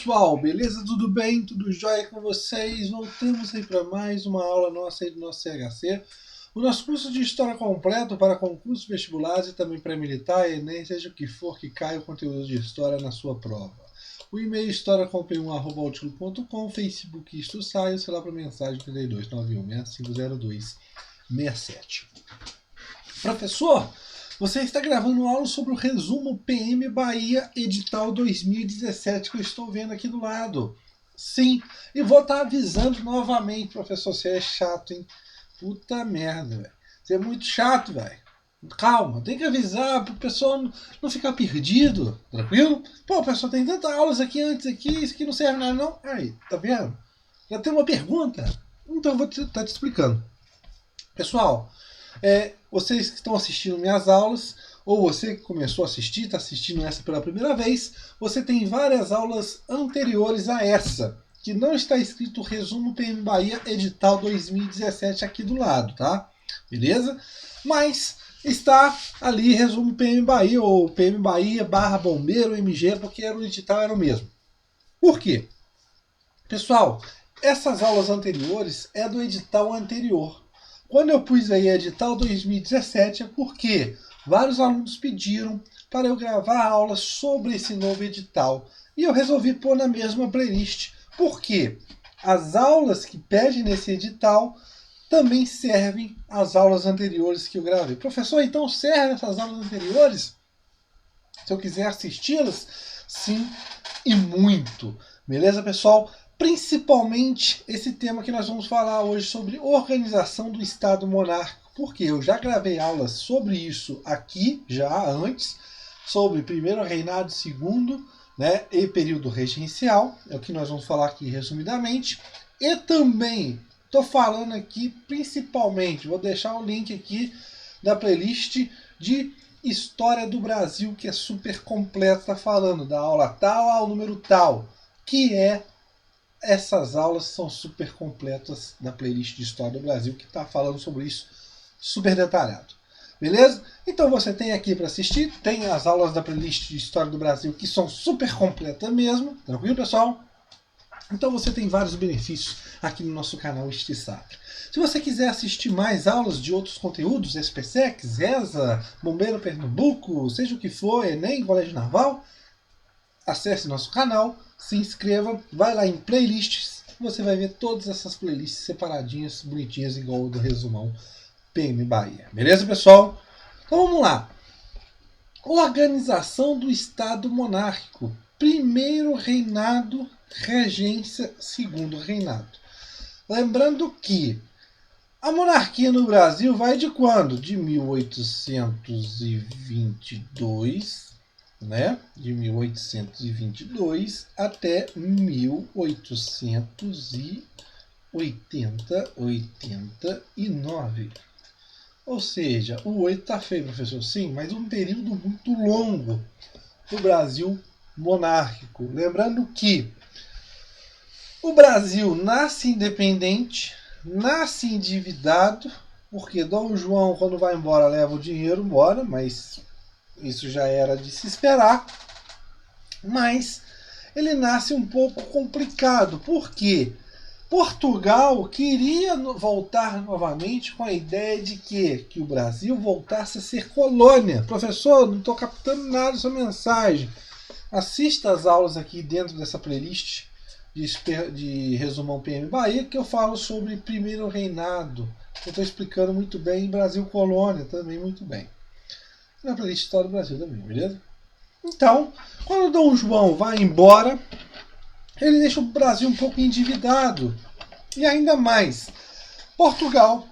pessoal, beleza? Tudo bem? Tudo jóia com vocês? Voltamos aí para mais uma aula nossa aí do nosso CHC. O nosso curso de História completo para concursos vestibulares e também para militar, Enem, seja o que for que caia o conteúdo de História na sua prova. O e-mail historiacom1@outlook.com, Facebook Isto Sai, o celular para mensagem 3291650267. Professor, você está gravando aula sobre o resumo PM Bahia Edital 2017 que eu estou vendo aqui do lado. Sim, e vou estar avisando novamente, professor, você é chato, hein? Puta merda, velho. Você é muito chato, velho. Calma, tem que avisar para o pessoal não ficar perdido, tranquilo? Pô, pessoal, tem tantas aulas aqui antes, isso aqui não serve nada não. Aí, tá vendo? Já tem uma pergunta? Então eu vou estar te explicando. Pessoal, vocês que estão assistindo minhas aulas, ou você que começou a assistir, está assistindo essa pela primeira vez, você tem várias aulas anteriores a essa, que não está escrito Resumo PM Bahia Edital 2017 aqui do lado, tá? Beleza? Mas está ali Resumo PM Bahia, ou PM Bahia / Bombeiro MG, porque o edital era o mesmo. Por quê? Pessoal, essas aulas anteriores é do edital anterior. Quando eu pus aí edital 2017 é porque vários alunos pediram para eu gravar aulas sobre esse novo edital. E eu resolvi pôr na mesma playlist. Porque as aulas que pedem nesse edital também servem às aulas anteriores que eu gravei. Professor, então servem essas aulas anteriores? Se eu quiser assisti-las, sim e muito. Beleza, pessoal? Principalmente esse tema que nós vamos falar hoje sobre organização do Estado monárquico, porque eu já gravei aulas sobre isso aqui, já antes, sobre primeiro reinado, segundo, né, e período regencial, é o que nós vamos falar aqui resumidamente, e também estou falando aqui principalmente, vou deixar o link aqui da playlist de História do Brasil, que é super completa, falando da aula tal ao número tal, que essas aulas são super completas da playlist de História do Brasil, que está falando sobre isso super detalhado. Beleza? Então você tem aqui para assistir, tem as aulas da playlist de História do Brasil que são super completas mesmo, tranquilo, pessoal? Então você tem vários benefícios aqui no nosso canal Estisap. Se você quiser assistir mais aulas de outros conteúdos, SPSEC, ZESA, Bombeiro Pernambuco, seja o que for, Enem, Colégio Naval, acesse nosso canal, se inscreva, vai lá em playlists, você vai ver todas essas playlists separadinhas, bonitinhas, igual o do resumão PM Bahia. Beleza, pessoal? Então vamos lá. Organização do Estado monárquico. Primeiro reinado, regência, segundo reinado. Lembrando que a monarquia no Brasil vai de quando? De 1822, né? De 1822 até 1889. Ou seja, o 8 está feio, professor. Sim, mas um período muito longo do Brasil monárquico. Lembrando que o Brasil nasce independente, nasce endividado, porque Dom João, quando vai embora, leva o dinheiro embora, mas isso já era de se esperar. Mas ele nasce um pouco complicado. Por quê? Portugal queria voltar novamente com a ideia de que o Brasil voltasse a ser colônia. Professor, não estou captando nada da sua mensagem. Assista as aulas aqui dentro dessa playlist de Resumão PM Bahia, que eu falo sobre primeiro reinado. Eu estou explicando muito bem Brasil colônia também muito bem. Na playlist História do Brasil também, beleza? Então, quando Dom João vai embora, ele deixa o Brasil um pouco endividado. E ainda mais, Portugal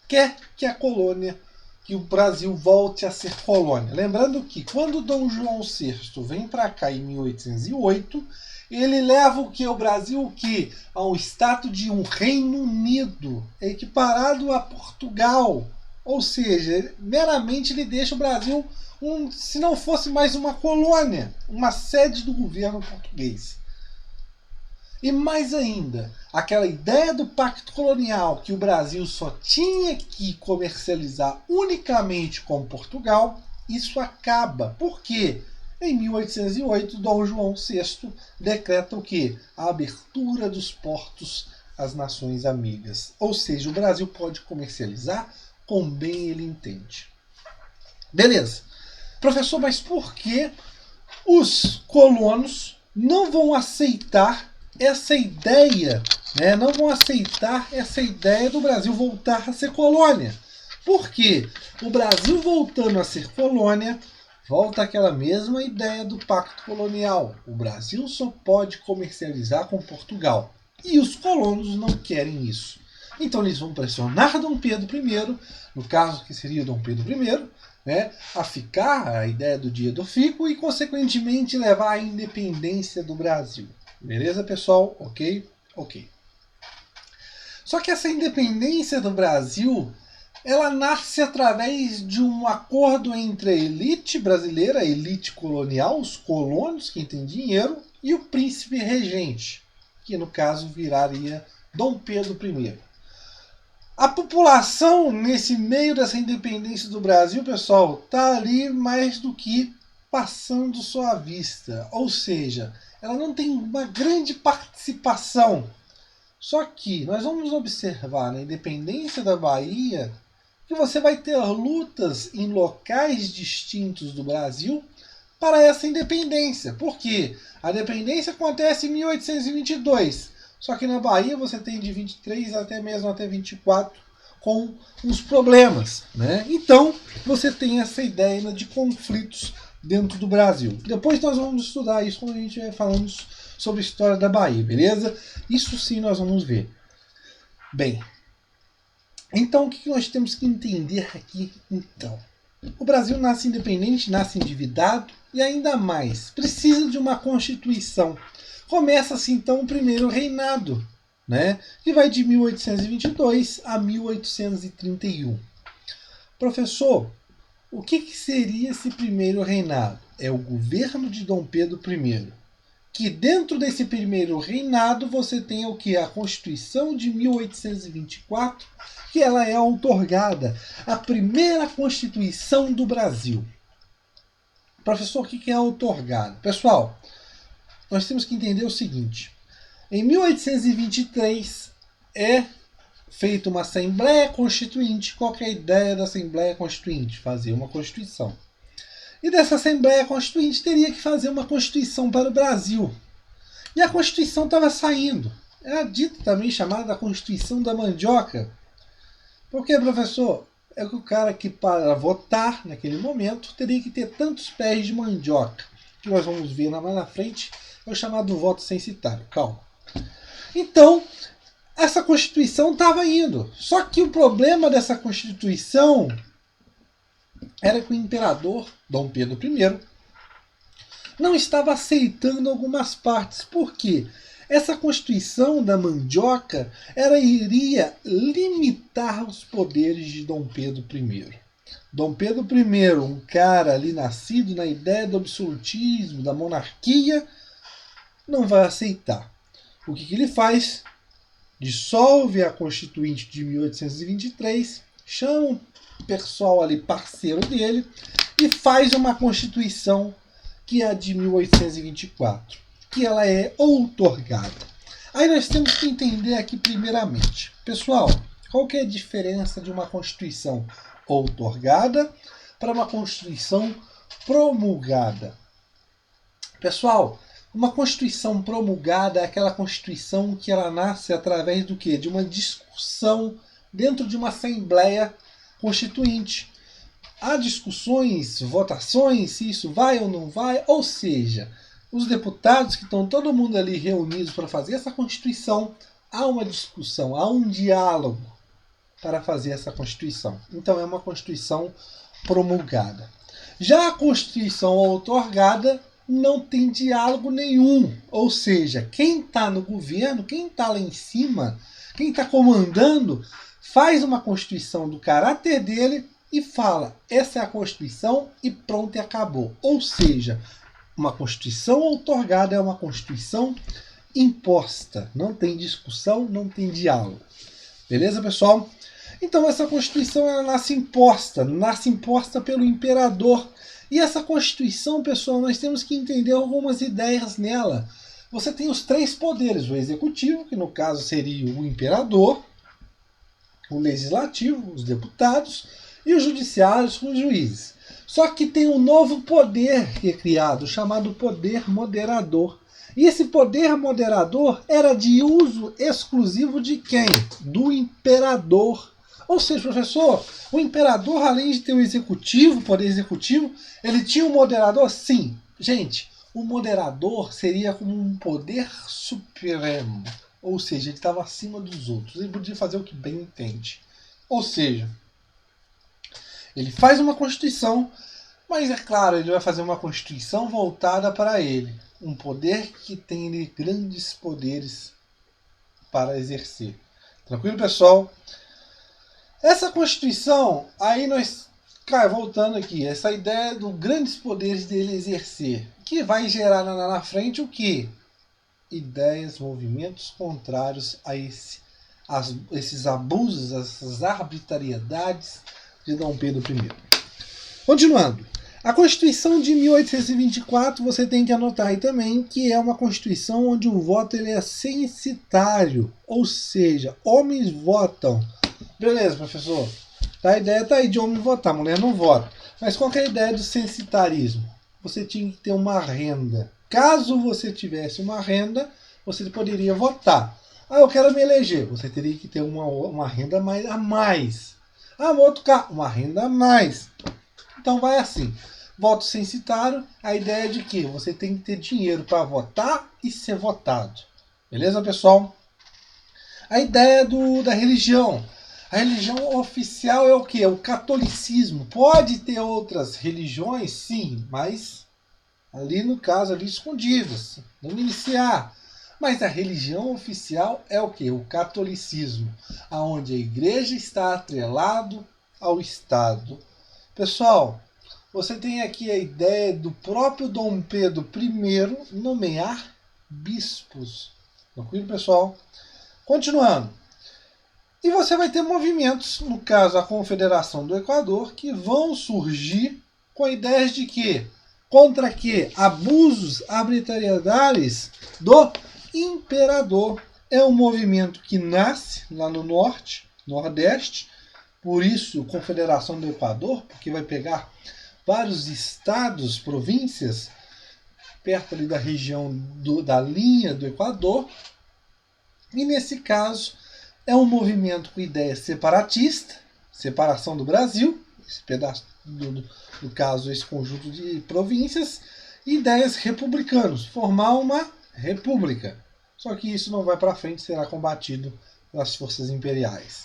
quer que a colônia, que o Brasil volte a ser colônia. Lembrando que quando Dom João VI vem para cá em 1808, ele leva o que? O Brasil o que? Ao status de um Reino Unido, equiparado a Portugal. Ou seja, meramente ele deixa o Brasil se não fosse mais uma colônia, uma sede do governo português. E mais ainda, aquela ideia do pacto colonial que o Brasil só tinha que comercializar unicamente com Portugal, isso acaba. Por quê? Em 1808, Dom João VI decreta o quê? A abertura dos portos às nações amigas. Ou seja, o Brasil pode comercializar como bem ele entende. Beleza. Professor, mas por que os colonos não vão aceitar essa ideia, né? Não vão aceitar essa ideia do Brasil voltar a ser colônia? Por quê? O Brasil voltando a ser colônia, volta aquela mesma ideia do pacto colonial. O Brasil só pode comercializar com Portugal. E os colonos não querem isso. Então eles vão pressionar Dom Pedro I, no caso que seria Dom Pedro I, né, a ficar a ideia do dia do fico e, consequentemente, levar à independência do Brasil. Beleza, pessoal? Ok? Ok. Só que essa independência do Brasil, ela nasce através de um acordo entre a elite brasileira, a elite colonial, os colonos, quem tem dinheiro, e o príncipe regente, que no caso viraria Dom Pedro I. A população, nesse meio dessa independência do Brasil, pessoal, está ali mais do que passando sua vista. Ou seja, ela não tem uma grande participação. Só que nós vamos observar na independência da Bahia que você vai ter lutas em locais distintos do Brasil para essa independência. Por quê? A independência acontece em 1822. Só que na Bahia você tem de 23 até mesmo até 24 com os problemas, né? Então você tem essa ideia de conflitos dentro do Brasil. Depois nós vamos estudar isso quando a gente vai falando sobre a história da Bahia, beleza? Isso sim nós vamos ver. Bem, então o que nós temos que entender aqui então? O Brasil nasce independente, nasce endividado e ainda mais, precisa de uma constituição. Começa-se então o primeiro reinado, né, que vai de 1822 a 1831. Professor, o que seria esse primeiro reinado? É o governo de Dom Pedro I. Que dentro desse primeiro reinado você tem o que? A Constituição de 1824, que ela é outorgada, a primeira Constituição do Brasil. Professor, o que é outorgado? Pessoal, nós temos que entender o seguinte. Em 1823 é feita uma Assembleia Constituinte. Qual que é a ideia da Assembleia Constituinte? Fazer uma Constituição. E dessa Assembleia Constituinte teria que fazer uma Constituição para o Brasil. E a Constituição estava saindo. Era dita também chamada da Constituição da Mandioca. Por quê, professor? É que o cara que para votar naquele momento teria que ter tantos pés de mandioca. Que nós vamos ver mais na frente. É o chamado voto censitário. Calma. Então, essa Constituição estava indo. Só que o problema dessa Constituição era que o imperador, Dom Pedro I, não estava aceitando algumas partes. Por quê? Essa Constituição da Mandioca iria limitar os poderes de Dom Pedro I. Dom Pedro I, um cara ali nascido na ideia do absolutismo, da monarquia, não vai aceitar. O que ele faz? Dissolve a Constituinte de 1823, chama o pessoal ali parceiro dele e faz uma Constituição que é a de 1824, que ela é outorgada. Aí nós temos que entender aqui primeiramente. Pessoal, qual que é a diferença de uma Constituição outorgada para uma Constituição promulgada? Pessoal, uma Constituição promulgada é aquela Constituição que ela nasce através do quê? De uma discussão dentro de uma Assembleia Constituinte. Há discussões, votações, se isso vai ou não vai, ou seja, os deputados que estão todo mundo ali reunidos para fazer essa Constituição, há uma discussão, há um diálogo para fazer essa Constituição. Então é uma Constituição promulgada. Já a Constituição outorgada não tem diálogo nenhum. Ou seja, quem está no governo, quem está lá em cima, quem está comandando, faz uma Constituição do caráter dele e fala, essa é a Constituição e pronto, e acabou. Ou seja, uma Constituição outorgada é uma Constituição imposta. Não tem discussão, não tem diálogo. Beleza, pessoal? Então essa Constituição ela nasce imposta pelo imperador. E essa Constituição, pessoal, nós temos que entender algumas ideias nela. Você tem os três poderes, o executivo, que no caso seria o imperador, o legislativo, os deputados, e o judiciário, os juízes. Só que tem um novo poder que é criado, chamado poder moderador. E esse poder moderador era de uso exclusivo de quem? Do imperador. Ou seja, professor, o imperador, além de ter o executivo, poder executivo, ele tinha um moderador? Sim. Gente, o moderador seria como um poder supremo. Ou seja, ele estava acima dos outros. Ele podia fazer o que bem entende. Ou seja, ele faz uma Constituição, mas é claro, ele vai fazer uma Constituição voltada para ele. Um poder que tem grandes poderes para exercer. Tranquilo, pessoal? Essa Constituição, aí nós, voltando aqui, essa ideia dos grandes poderes dele exercer, que vai gerar lá na frente o quê? Ideias, movimentos contrários a esses abusos, essas arbitrariedades de Dom Pedro I. Continuando. A Constituição de 1824, você tem que anotar aí também, que é uma Constituição onde o voto ele é censitário, ou seja, homens votam. Beleza, professor. A ideia está aí de homem votar, mulher não vota. Mas qual que é a ideia do censitarismo? Você tinha que ter uma renda. Caso você tivesse uma renda, você poderia votar. Ah, eu quero me eleger. Você teria que ter uma renda a mais. Ah, outro carro, uma renda a mais. Então vai assim. Voto censitário, a ideia é de que você tem que ter dinheiro para votar e ser votado. Beleza, pessoal? A ideia da religião. A religião oficial é o quê? O catolicismo. Pode ter outras religiões, sim, mas ali no caso, ali escondidas, não iniciar. Mas a religião oficial é o quê? O catolicismo, aonde a igreja está atrelado ao Estado. Pessoal, você tem aqui a ideia do próprio Dom Pedro I nomear bispos. Tranquilo, pessoal? Continuando. E você vai ter movimentos, no caso a Confederação do Equador, que vão surgir com ideias de que? Contra que? Abusos, arbitrariedades do imperador. É um movimento que nasce lá no norte, nordeste, por isso Confederação do Equador, porque vai pegar vários estados, províncias, perto ali da região da linha do Equador. E nesse caso, é um movimento com ideia separatista, separação do Brasil, esse pedaço, no caso, esse conjunto de províncias, e ideias republicanas, formar uma república. Só que isso não vai para frente, será combatido pelas forças imperiais.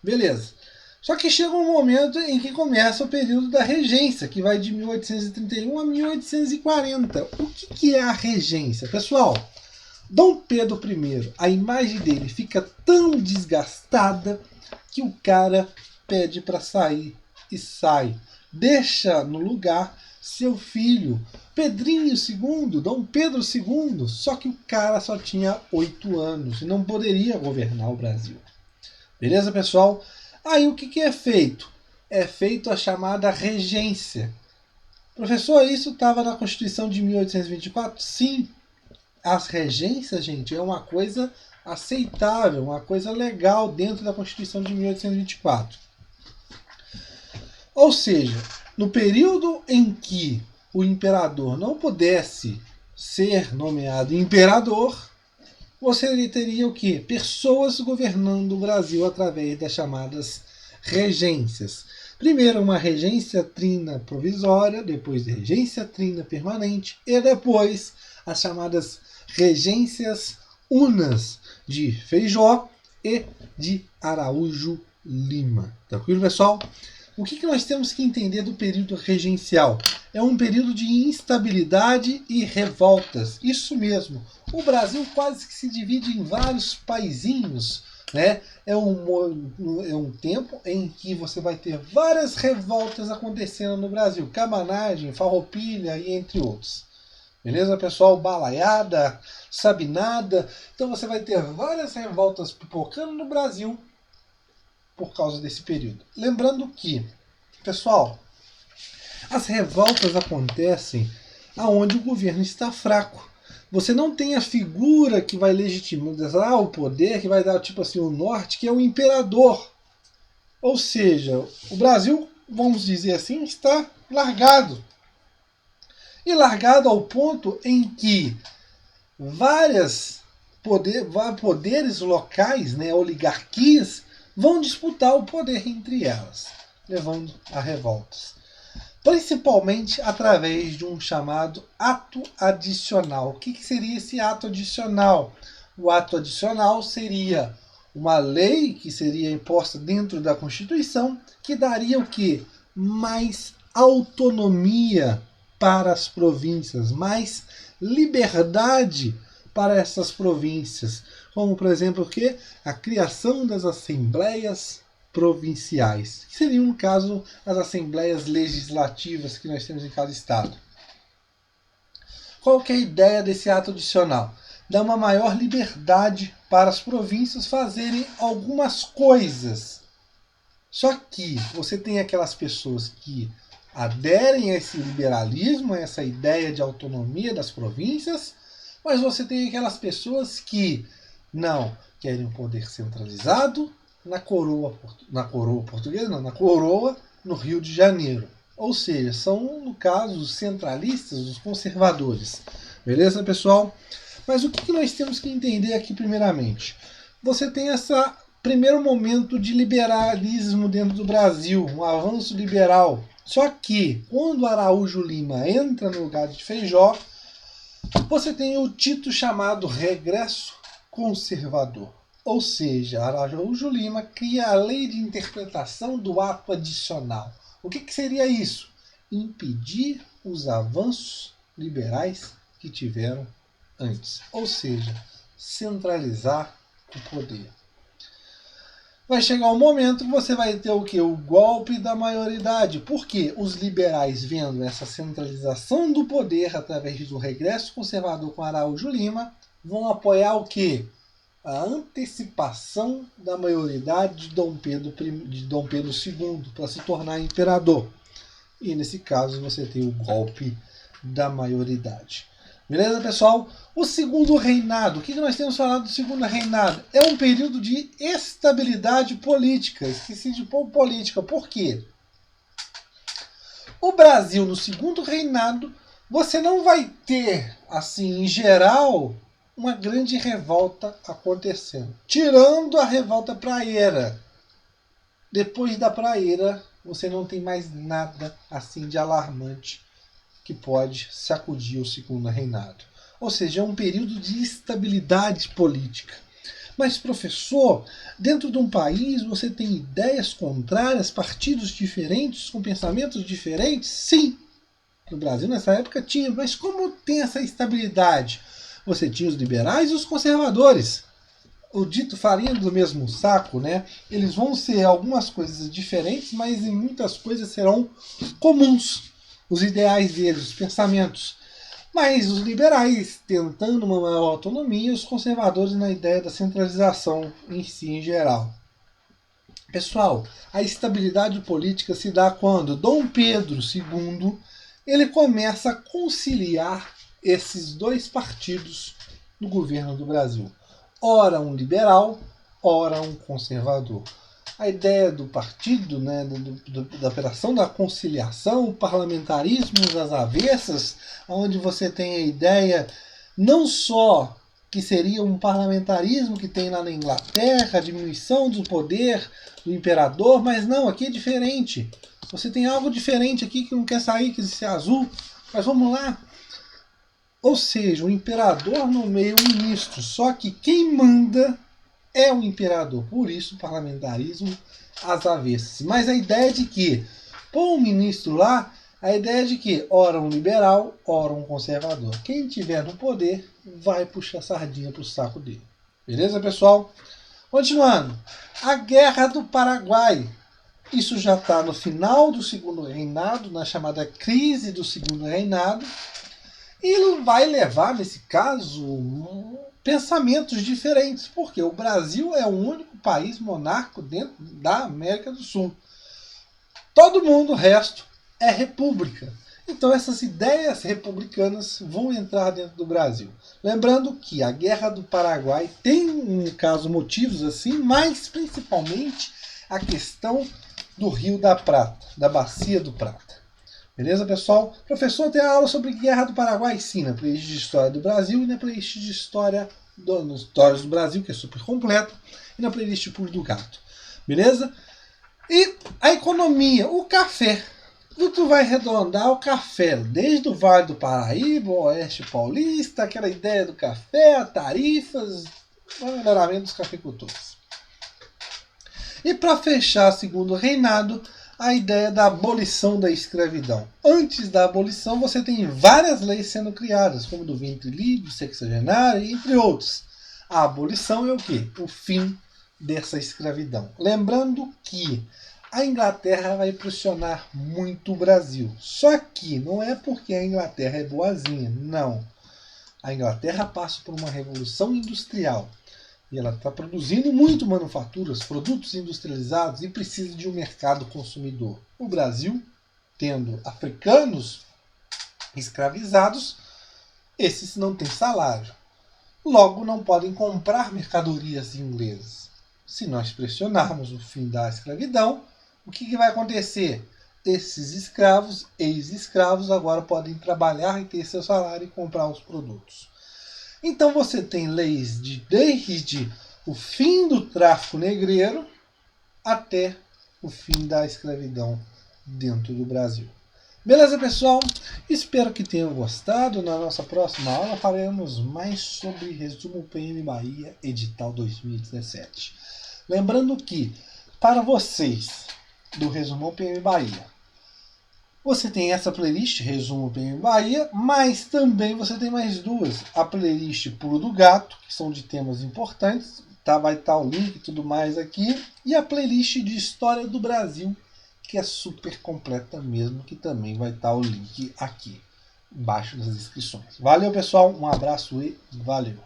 Beleza. Só que chega um momento em que começa o período da regência, que vai de 1831 a 1840. O que é a regência? Pessoal, Dom Pedro I, a imagem dele fica tão desgastada que o cara pede para sair e sai. Deixa no lugar seu filho, Pedrinho II, Dom Pedro II, só que o cara só tinha 8 anos e não poderia governar o Brasil. Beleza, pessoal? Aí o que é feito? É feito a chamada regência. Professor, isso estava na Constituição de 1824? Sim. As regências, gente, é uma coisa aceitável, uma coisa legal dentro da Constituição de 1824. Ou seja, no período em que o imperador não pudesse ser nomeado imperador, você teria o quê? Pessoas governando o Brasil através das chamadas regências. Primeiro uma regência trina provisória, depois regência trina permanente e depois as chamadas regências unas de Feijó e de Araújo Lima. Tranquilo, pessoal? O que nós temos que entender do período regencial? É um período de instabilidade e revoltas. Isso mesmo. O Brasil quase que se divide em vários paizinhos, né? É um tempo em que você vai ter várias revoltas acontecendo no Brasil. Cabanagem, farroupilha e entre outros. Beleza, pessoal? Balaiada, sabinada. Então você vai ter várias revoltas pipocando no Brasil por causa desse período. Lembrando que, pessoal, As revoltas acontecem aonde o governo está fraco. Você não tem a figura que vai legitimar o poder, que vai dar tipo assim o norte, que é o imperador. Ou seja, o Brasil, vamos dizer assim, está largado. E largado ao ponto em que vários poderes locais, né, oligarquias, vão disputar o poder entre elas, levando a revoltas. Principalmente através de um chamado ato adicional. O que seria esse ato adicional? O ato adicional seria uma lei que seria imposta dentro da Constituição, que daria o quê? Mais autonomia para as províncias, mais liberdade para essas províncias, como por exemplo o quê? A criação das assembleias provinciais, que seriam, no caso, as assembleias legislativas que nós temos em cada estado. Qual que é a ideia desse ato adicional? Dá uma maior liberdade para as províncias fazerem algumas coisas. Só que você tem aquelas pessoas que aderem a esse liberalismo, a essa ideia de autonomia das províncias, mas você tem aquelas pessoas que não querem um poder centralizado na coroa portuguesa, não, na coroa no Rio de Janeiro. Ou seja, são, no caso, os centralistas, os conservadores. Beleza, pessoal? Mas o que nós temos que entender aqui primeiramente? Você tem esse primeiro momento de liberalismo dentro do Brasil, um avanço liberal. Só que, quando Araújo Lima entra no lugar de Feijó, você tem o título chamado Regresso Conservador. Ou seja, Araújo Lima cria a lei de interpretação do ato adicional. O que seria isso? Impedir os avanços liberais que tiveram antes. Ou seja, centralizar o poder. Vai chegar um momento que você vai ter o quê? O golpe da maioridade. Porque os liberais, vendo essa centralização do poder através do regresso conservador com Araújo Lima, vão apoiar o quê? A antecipação da maioridade de Dom Pedro II para se tornar imperador. E nesse caso você tem o golpe da maioridade. Beleza, pessoal? O segundo reinado. O que nós temos falado do segundo reinado? É um período de estabilidade política. Esqueci de pôr política. Por quê? O Brasil, no segundo reinado, você não vai ter, assim, em geral, uma grande revolta acontecendo. Tirando a revolta praieira. Depois da praieira, você não tem mais nada assim de alarmante que pode sacudir o segundo reinado. Ou seja, é um período de estabilidade política. Mas, professor, dentro de um país você tem ideias contrárias, partidos diferentes, com pensamentos diferentes? Sim! No Brasil, nessa época, tinha. Mas como tem essa estabilidade? Você tinha os liberais e os conservadores. O dito farinha do mesmo saco, né? Eles vão ser algumas coisas diferentes, mas em muitas coisas serão comuns. Os ideais deles, os pensamentos. Mas os liberais tentando uma maior autonomia e os conservadores na ideia da centralização em si, em geral. Pessoal, a estabilidade política se dá quando Dom Pedro II ele começa a conciliar esses dois partidos no governo do Brasil. Ora um liberal, ora um conservador. A ideia do partido, né, da operação da conciliação, o parlamentarismo das avessas, onde você tem a ideia não só que seria um parlamentarismo que tem lá na Inglaterra, a diminuição do poder do imperador, mas não, aqui é diferente. Você tem algo diferente aqui que não quer sair, que é azul, mas vamos lá. Ou seja, o imperador nomeia o ministro, só que quem manda é o imperador. Por isso o parlamentarismo às avessas. Mas a ideia de que, pô, um ministro lá, a ideia de que ora um liberal, ora um conservador. Quem tiver no poder vai puxar sardinha pro saco dele. Beleza, pessoal? Continuando. A Guerra do Paraguai. Isso já está no final do segundo reinado, na chamada crise do segundo reinado. E vai levar, nesse caso, pensamentos diferentes, porque o Brasil é o único país monárquico dentro da América do Sul. Todo mundo, o resto, é república. Então essas ideias republicanas vão entrar dentro do Brasil. Lembrando que a Guerra do Paraguai tem, no caso, motivos assim, mas principalmente a questão do Rio da Prata, da Bacia do Prata. Beleza, pessoal? Professor, tem aula sobre Guerra do Paraguai? Sim, na playlist de História do Brasil e na playlist de Histórias do Brasil, que é super completa, e na playlist Pulo do Gato. Beleza? E a economia, o café. Tu vai arredondar o café, desde o Vale do Paraíba, o Oeste Paulista, aquela ideia do café, tarifas, o melhoramento dos cafeicultores. E para fechar, segundo o reinado, a ideia da abolição da escravidão. Antes da abolição, você tem várias leis sendo criadas, como do ventre livre, sexagenário, entre outros. A abolição é o quê? O fim dessa escravidão. Lembrando que a Inglaterra vai pressionar muito o Brasil. Só que não é porque a Inglaterra é boazinha, não. A Inglaterra passa por uma revolução industrial. E ela está produzindo muito manufaturas, produtos industrializados e precisa de um mercado consumidor. O Brasil, tendo africanos escravizados, esses não têm salário. Logo, não podem comprar mercadorias inglesas. Se nós pressionarmos o fim da escravidão, o que vai acontecer? Esses escravos, ex-escravos, agora podem trabalhar e ter seu salário e comprar os produtos. Então você tem leis desde o fim do tráfico negreiro até o fim da escravidão dentro do Brasil. Beleza, pessoal? Espero que tenham gostado. Na nossa próxima aula faremos mais sobre Resumo PM Bahia, edital 2017. Lembrando que, para vocês do Resumo PM Bahia, você tem essa playlist, Resumo PM Bahia, mas também você tem mais duas. A playlist Pulo do Gato, que são de temas importantes, tá? Vai estar o link e tudo mais aqui. E a playlist de História do Brasil, que é super completa mesmo, que também vai estar o link aqui embaixo das descrições. Valeu, pessoal, um abraço e valeu!